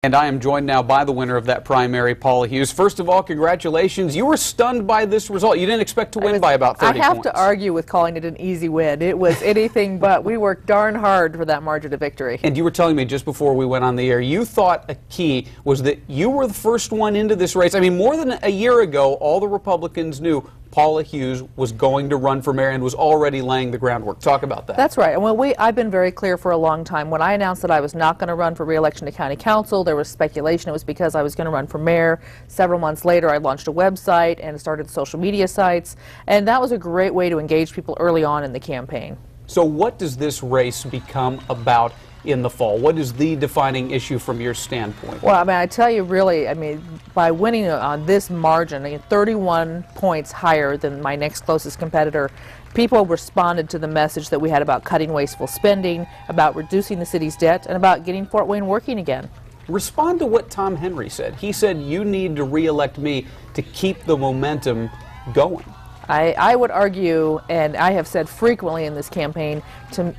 And I am joined now by the winner of that primary, Paula Hughes. First of all, congratulations. You were stunned by this result. You didn't expect to win by about 30 points. I have to argue with calling it an easy win. It was anything but. We worked darn hard for that margin of victory. And you were telling me just before we went on the air, you thought a key was that you were the first one into this race. I mean, more than a year ago, all the Republicans knew Paula Hughes was going to run for mayor and was already laying the groundwork. Talk about that. That's right. Well, I've been very clear for a long time. When I announced that I was not going to run for re-election to county council, there was speculation it was because I was going to run for mayor. Several months later, I launched a website and started social media sites, and that was a great way to engage people early on in the campaign. So what does this race become about in the fall? What is the defining issue from your standpoint? Well, I mean, I tell you, really, I mean, by winning on this margin, 31 points higher than my next closest competitor, people responded to the message that we had about cutting wasteful spending, about reducing the city's debt, and about getting Fort Wayne working again. Respond to what Tom Henry said. He said, you need to re-elect me to keep the momentum going. I would argue, and I have said frequently in this campaign,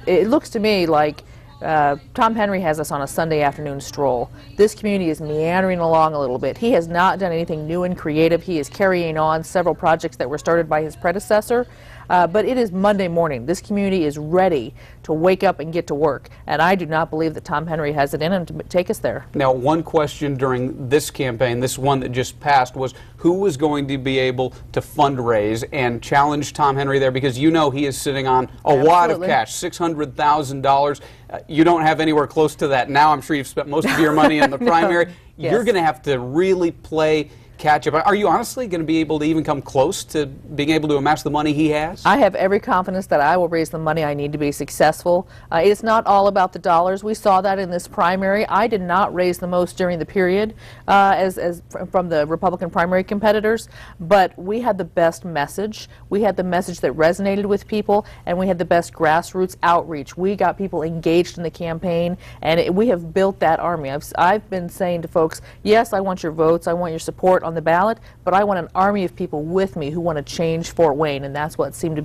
it looks to me like Tom Henry has us on a Sunday afternoon stroll. This community is meandering along a little bit. He has not done anything new and creative. He is carrying on several projects that were started by his predecessor. But it is Monday morning. This community is ready to wake up and get to work. And I do not believe that Tom Henry has it in him to take us there. Now, one question during this campaign, this one that just passed, was who was going to be able to fundraise and challenge Tom Henry there? Because you know he is sitting on a lot of cash, $600,000. You don't have anywhere close to that now. I'm sure you've spent most of your money in the primary. No. Yes. You're going to have to really play catch up. Are you honestly going to be able to even come close to being able to amass the money he has? I have every confidence that I will raise the money I need to be successful. It's not all about the dollars. We saw that in this primary. I did not raise the most during the period from the Republican primary competitors, but we had the best message. We had the message that resonated with people, and we had the best grassroots outreach. We got people engaged in the campaign, and we have built that army. I've been saying to folks, yes, I want your votes, I want your support on the ballot, but I want an army of people with me who want to change Fort Wayne, and that's what seems to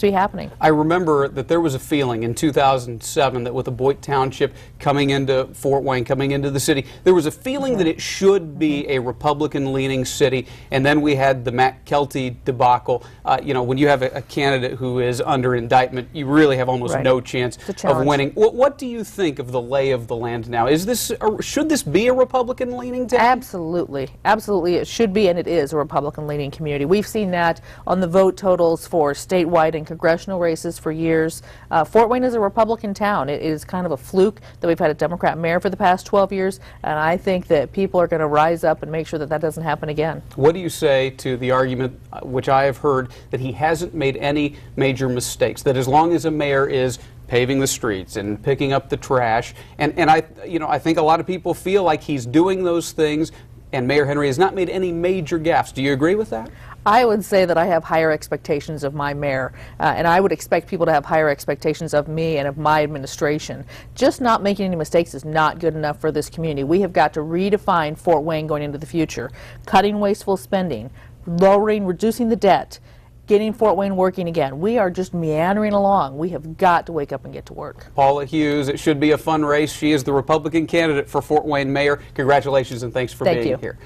be happening. I remember that there was a feeling in 2007 that with the Boyd Township coming into Fort Wayne, coming into the city, there was a feeling that it should be a Republican-leaning city, and then we had the Matt Kelty debacle. You know, when you have a candidate who is under indictment, you really have almost no chance of winning. What do you think of the lay of the land now? Is this, should this be a Republican-leaning town? Absolutely. Absolutely. It should be, and it is, a Republican-leaning community. We've seen that on the vote totals for statewide and congressional races for years. Fort Wayne is a Republican town. It is kind of a fluke that we've had a Democrat mayor for the past 12 years, and I think that people are going to rise up and make sure that that doesn't happen again. What do you say to the argument, which I have heard, that he hasn't made any major mistakes, that as long as a mayor is paving the streets and picking up the trash, and I think a lot of people feel like he's doing those things, and Mayor Henry has not made any major gaffes. Do you agree with that? I would say that I have higher expectations of my mayor, and I would expect people to have higher expectations of me and of my administration. Just not making any mistakes is not good enough for this community. We have got to redefine Fort Wayne going into the future. Cutting wasteful spending, reducing the debt, getting Fort Wayne working again. We are just meandering along. We have got to wake up and get to work. Paula Hughes, it should be a fun race. She is the Republican candidate for Fort Wayne mayor. Congratulations and thanks for being here.